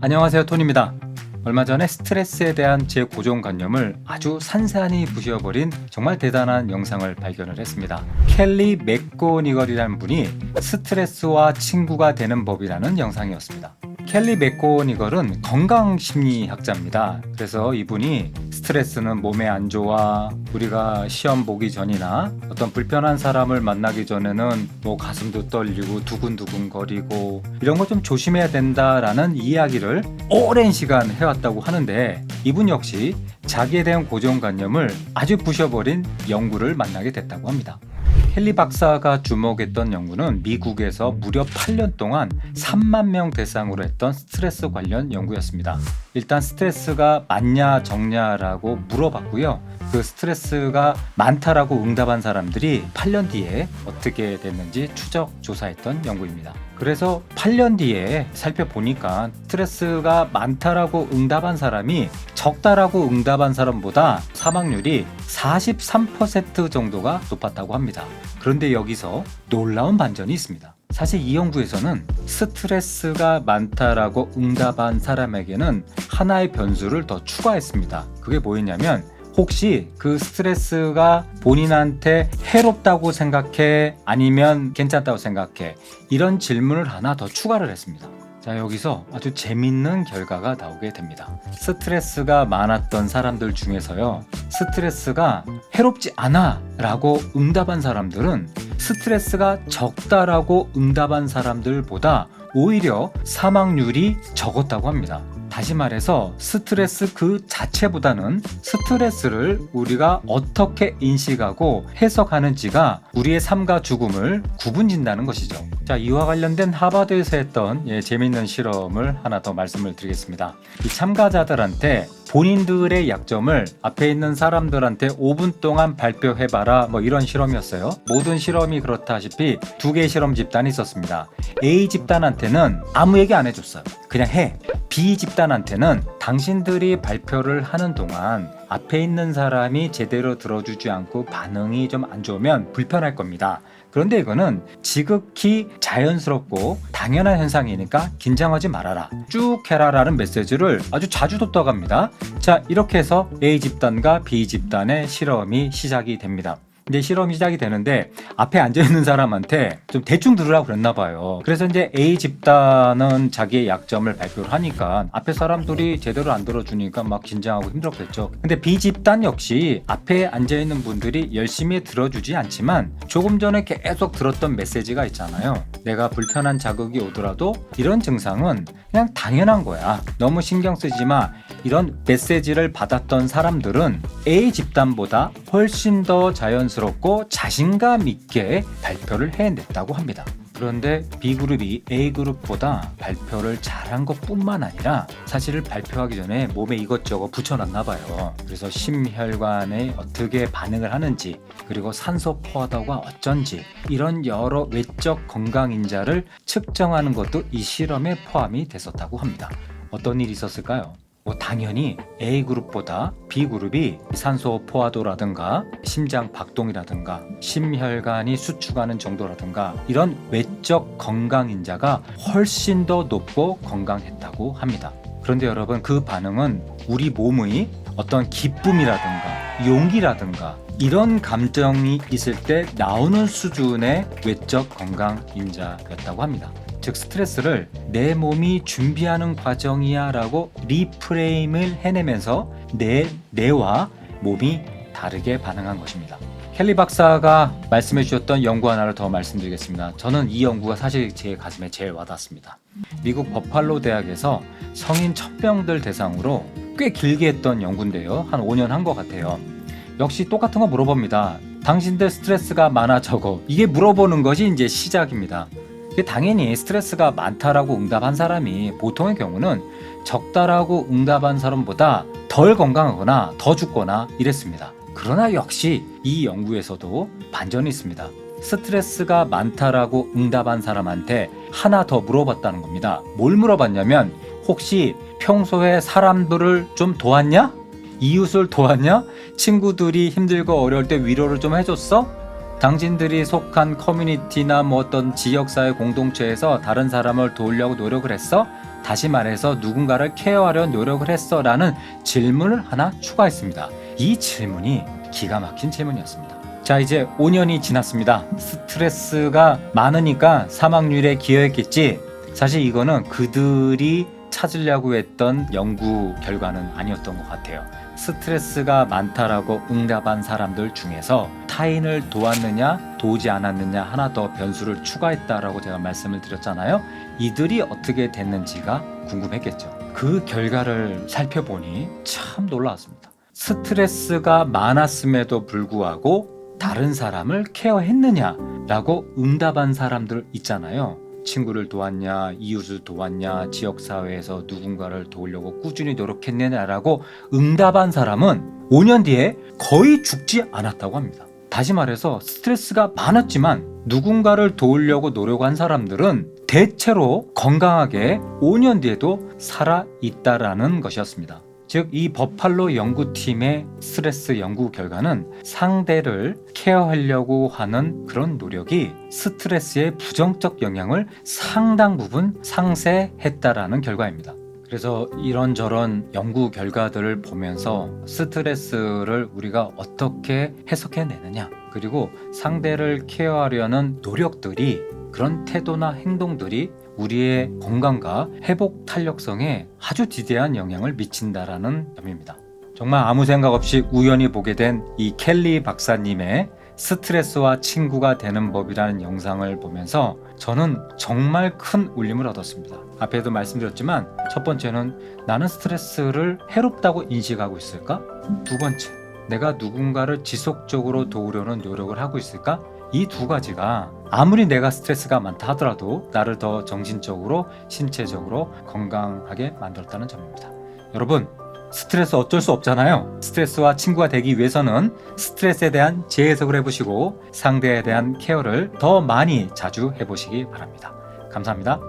안녕하세요, 톤입니다. 얼마 전에 스트레스에 대한 제 고정관념을 아주 산산히 부셔버린 정말 대단한 영상을 발견을 했습니다. 켈리 맥고니걸이라는 분이 스트레스와 친구가 되는 법이라는 영상이었습니다. 켈리 맥고니걸은 건강심리학자입니다. 그래서 이분이 스트레스는 몸에 안 좋아, 우리가 시험 보기 전이나 어떤 불편한 사람을 만나기 전에는 뭐 가슴도 떨리고 두근두근 거리고 이런 거 좀 조심해야 된다라는 이야기를 오랜 시간 해왔다고 하는데, 이분 역시 자기에 대한 고정관념을 아주 부셔버린 연구를 만나게 됐다고 합니다. 켈리 박사가 주목했던 연구는 미국에서 무려 8년 동안 3만 명 대상으로 했던 스트레스 관련 연구였습니다. 일단 스트레스가 많냐 적냐라고 물어봤고요. 그 스트레스가 많다라고 응답한 사람들이 8년 뒤에 어떻게 됐는지 추적 조사했던 연구입니다. 그래서 8년 뒤에 살펴보니까 스트레스가 많다라고 응답한 사람이 적다라고 응답한 사람보다 사망률이 43% 정도가 높았다고 합니다. 그런데 여기서 놀라운 반전이 있습니다. 사실 이 연구에서는 스트레스가 많다라고 응답한 사람에게는 하나의 변수를 더 추가했습니다. 그게 뭐였냐면, 혹시 그 스트레스가 본인한테 해롭다고 생각해? 아니면 괜찮다고 생각해? 이런 질문을 하나 더 추가를 했습니다. 자, 여기서 아주 재밌는 결과가 나오게 됩니다. 스트레스가 많았던 사람들 중에서요, 스트레스가 해롭지 않아 라고 응답한 사람들은 스트레스가 적다라고 응답한 사람들보다 오히려 사망률이 적었다고 합니다. 다시 말해서 스트레스 그 자체보다는 스트레스를 우리가 어떻게 인식하고 해석하는지가 우리의 삶과 죽음을 구분짓는다는 것이죠. 자, 이와 관련된 하버드에서 했던 재미있는 실험을 하나 더 말씀을 드리겠습니다. 이 참가자들한테 본인들의 약점을 앞에 있는 사람들한테 5분 동안 발표해봐라, 뭐 이런 실험이었어요. 모든 실험이 그렇다시피 두 개의 실험 집단이 있었습니다. A 집단한테는 아무 얘기 안 해줬어요. 그냥 해. B 집단한테는 당신들이 발표를 하는 동안 앞에 있는 사람이 제대로 들어주지 않고 반응이 좀 안 좋으면 불편할 겁니다. 그런데 이거는 지극히 자연스럽고 당연한 현상이니까 긴장하지 말아라, 쭉 해라라는 메시지를 아주 자주 뒀다갑니다. 자, 이렇게 해서 A 집단과 B 집단의 실험이 시작이 됩니다. 이제 실험이 시작이 되는데 앞에 앉아있는 사람한테 좀 대충 들으라고 그랬나 봐요. 그래서 이제 A 집단은 자기의 약점을 발표를 하니까 앞에 사람들이 제대로 안 들어주니까 막 긴장하고 힘들었겠죠. 근데 B 집단 역시 앞에 앉아있는 분들이 열심히 들어주지 않지만 조금 전에 계속 들었던 메시지가 있잖아요. 내가 불편한 자극이 오더라도 이런 증상은 그냥 당연한 거야, 너무 신경 쓰지 마, 이런 메시지를 받았던 사람들은 A 집단보다 훨씬 더 자연스럽고 자신감 있게 발표를 해냈다고 합니다. 그런데 B그룹이 A그룹보다 발표를 잘한 것뿐만 아니라 사실을 발표하기 전에 몸에 이것저것 붙여놨나 봐요. 그래서 심혈관에 어떻게 반응을 하는지, 그리고 산소 포화도가 어쩐지, 이런 여러 외적 건강 인자를 측정하는 것도 이 실험에 포함이 됐었다고 합니다. 어떤 일이 있었을까요? 당연히 A그룹보다 B그룹이 산소 포화도라든가 심장 박동이라든가 심혈관이 수축하는 정도라든가 이런 외적 건강인자가 훨씬 더 높고 건강했다고 합니다. 그런데 여러분, 그 반응은 우리 몸의 어떤 기쁨이라든가 용기라든가 이런 감정이 있을 때 나오는 수준의 외적 건강인자였다고 합니다. 즉, 스트레스를 내 몸이 준비하는 과정이야 라고 리프레임을 해내면서 뇌와 몸이 다르게 반응한 것입니다. 켈리 박사가 말씀해 주셨던 연구 하나를 더 말씀드리겠습니다. 저는 이 연구가 사실 제 가슴에 제일 와닿습니다. 미국 버팔로 대학에서 성인 1000명들 대상으로 꽤 길게 했던 연구인데요, 한 5년 한 것 같아요. 역시 똑같은 거 물어봅니다. 당신들 스트레스가 많아 적어? 이게 물어보는 것이 이제 시작입니다. 당연히 스트레스가 많다라고 응답한 사람이 보통의 경우는 적다라고 응답한 사람보다 덜 건강하거나 더 죽거나 이랬습니다. 그러나 역시 이 연구에서도 반전이 있습니다. 스트레스가 많다라고 응답한 사람한테 하나 더 물어봤다는 겁니다. 뭘 물어봤냐면, 혹시 평소에 사람들을 좀 도왔냐? 이웃을 도왔냐? 친구들이 힘들고 어려울 때 위로를 좀 해줬어? 당신들이 속한 커뮤니티나 뭐 어떤 지역사회 공동체에서 다른 사람을 도우려고 노력을 했어? 다시 말해서 누군가를 케어하려 노력을 했어? 라는 질문을 하나 추가했습니다. 이 질문이 기가 막힌 질문이었습니다. 자, 이제 5년이 지났습니다. 스트레스가 많으니까 사망률에 기여했겠지. 사실 이거는 그들이 찾으려고 했던 연구 결과는 아니었던 것 같아요. 스트레스가 많다라고 응답한 사람들 중에서 타인을 도왔느냐 도우지 않았느냐 하나 더 변수를 추가했다라고 제가 말씀을 드렸잖아요. 이들이 어떻게 됐는지가 궁금했겠죠. 그 결과를 살펴보니 참 놀라웠습니다. 스트레스가 많았음에도 불구하고 다른 사람을 케어했느냐라고 응답한 사람들 있잖아요. 친구를 도왔냐, 이웃을 도왔냐, 지역사회에서 누군가를 도우려고 꾸준히 노력했느냐라고 응답한 사람은 5년 뒤에 거의 죽지 않았다고 합니다. 다시 말해서 스트레스가 많았지만 누군가를 도우려고 노력한 사람들은 대체로 건강하게 5년 뒤에도 살아있다라는 것이었습니다. 즉, 이 버팔로 연구팀의 스트레스 연구 결과는 상대를 케어하려고 하는 그런 노력이 스트레스의 부정적 영향을 상당 부분 상쇄했다라는 결과입니다. 그래서 이런저런 연구 결과들을 보면서 스트레스를 우리가 어떻게 해석해내느냐, 그리고 상대를 케어하려는 노력들이, 그런 태도나 행동들이 우리의 건강과 회복 탄력성에 아주 지대한 영향을 미친다라는 점입니다. 정말 아무 생각 없이 우연히 보게 된 이 켈리 박사님의 스트레스와 친구가 되는 법이라는 영상을 보면서 저는 정말 큰 울림을 얻었습니다. 앞에도 말씀드렸지만 첫 번째는 나는 스트레스를 해롭다고 인식하고 있을까? 두 번째, 내가 누군가를 지속적으로 도우려는 노력을 하고 있을까? 이 두 가지가 아무리 내가 스트레스가 많다 하더라도 나를 더 정신적으로, 신체적으로 건강하게 만들었다는 점입니다. 여러분, 스트레스 어쩔 수 없잖아요. 스트레스와 친구가 되기 위해서는 스트레스에 대한 재해석을 해보시고 상대에 대한 케어를 더 많이 자주 해보시기 바랍니다. 감사합니다.